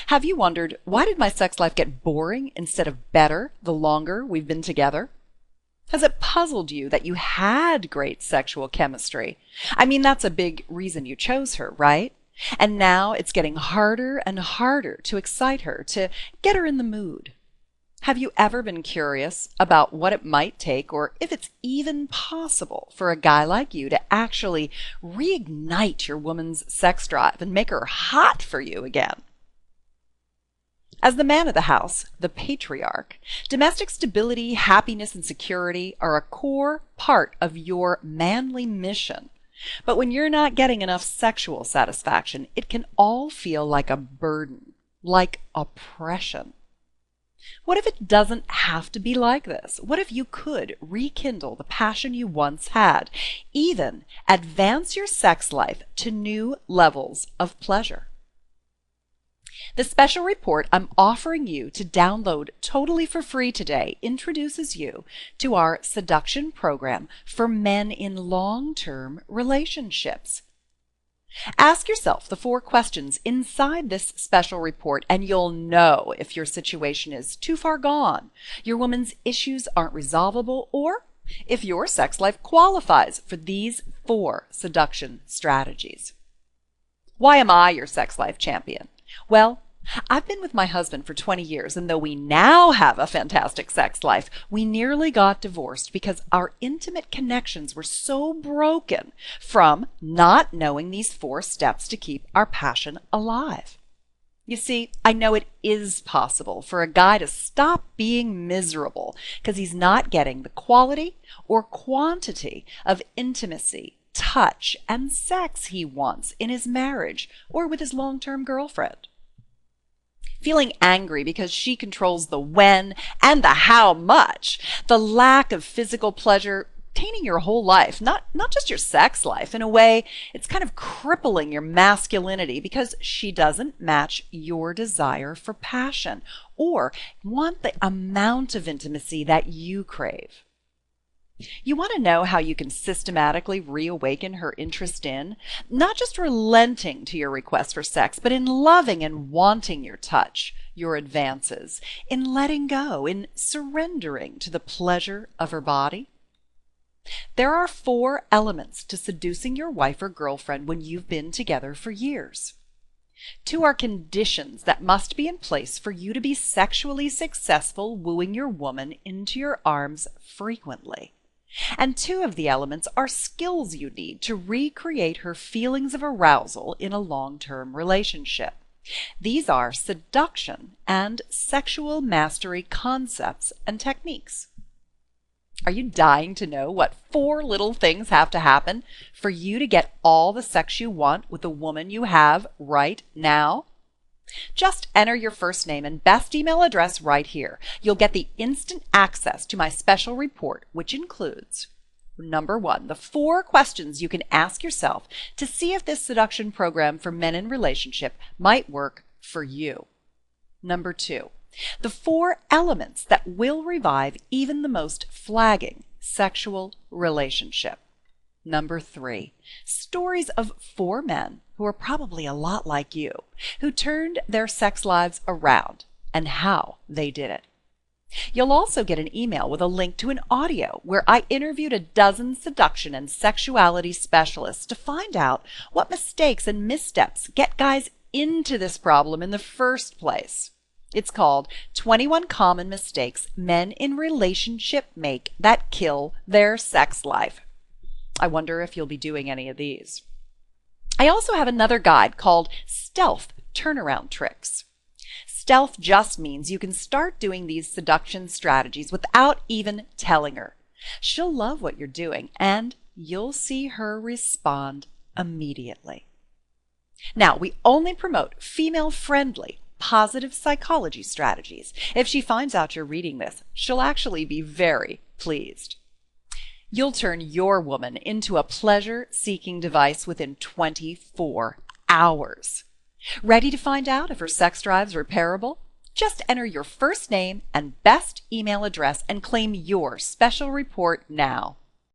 Have you wondered, why did my sex life get boring instead of better the longer we've been together? Has it puzzled you that you had great sexual chemistry? I mean, that's a big reason you chose her, right? And now it's getting harder and harder to excite her, to get her in the mood. Have you ever been curious about what it might take, or if it's even possible, for a guy like you to actually reignite your woman's sex drive and make her hot for you again? As the man of the house, the patriarch, domestic stability, happiness, and security are a core part of your manly mission. But when you're not getting enough sexual satisfaction, it can all feel like a burden, like oppression. What if it doesn't have to be like this? What if you could rekindle the passion you once had, even advance your sex life to new levels of pleasure? The special report I'm offering you to download totally for free today introduces you to our seduction program for men in long-term relationships. Ask yourself the 4 questions inside this special report, and you'll know if your situation is too far gone, your woman's issues aren't resolvable, or if your sex life qualifies for these 4 seduction strategies. Why am I your sex life champion? Well, I've been with my husband for 20 years, and though we now have a fantastic sex life, we nearly got divorced because our intimate connections were so broken from not knowing these 4 steps to keep our passion alive. You see, I know it is possible for a guy to stop being miserable because he's not getting the quality or quantity of intimacy, touch, and sex he wants in his marriage or with his long-term girlfriend. Feeling angry because she controls the when and the how much, the lack of physical pleasure tainting your whole life, not just your sex life. In a way, it's kind of crippling your masculinity because she doesn't match your desire for passion or want the amount of intimacy that you crave. You want to know how you can systematically reawaken her interest in, not just relenting to your request for sex, but in loving and wanting your touch, your advances, in letting go, in surrendering to the pleasure of her body? There are 4 elements to seducing your wife or girlfriend when you've been together for years. 2 are conditions that must be in place for you to be sexually successful wooing your woman into your arms frequently. And 2 of the elements are skills you need to recreate her feelings of arousal in a long-term relationship. These are seduction and sexual mastery concepts and techniques. Are you dying to know what 4 little things have to happen for you to get all the sex you want with the woman you have right now? Just enter your first name and best email address right here. You'll get the instant access to my special report, which includes: number 1, the 4 questions you can ask yourself to see if this seduction program for men in relationship might work for you. Number 2, the 4 elements that will revive even the most flagging sexual relationship. Number 3, stories of 4 men who are probably a lot like you, who turned their sex lives around and how they did it. You'll also get an email with a link to an audio where I interviewed a dozen seduction and sexuality specialists to find out what mistakes and missteps get guys into this problem in the first place. It's called 21 Common Mistakes Men in Relationship Make That Kill Their Sex Life. I wonder if you'll be doing any of these. I also have another guide called Stealth Turnaround Tricks. Stealth just means you can start doing these seduction strategies without even telling her. She'll love what you're doing, and you'll see her respond immediately. Now, we only promote female-friendly, positive psychology strategies. If she finds out you're reading this, she'll actually be very pleased. You'll turn your woman into a pleasure-seeking device within 24 hours. Ready to find out if her sex drive's repairable? Just enter your first name and best email address and claim your special report now.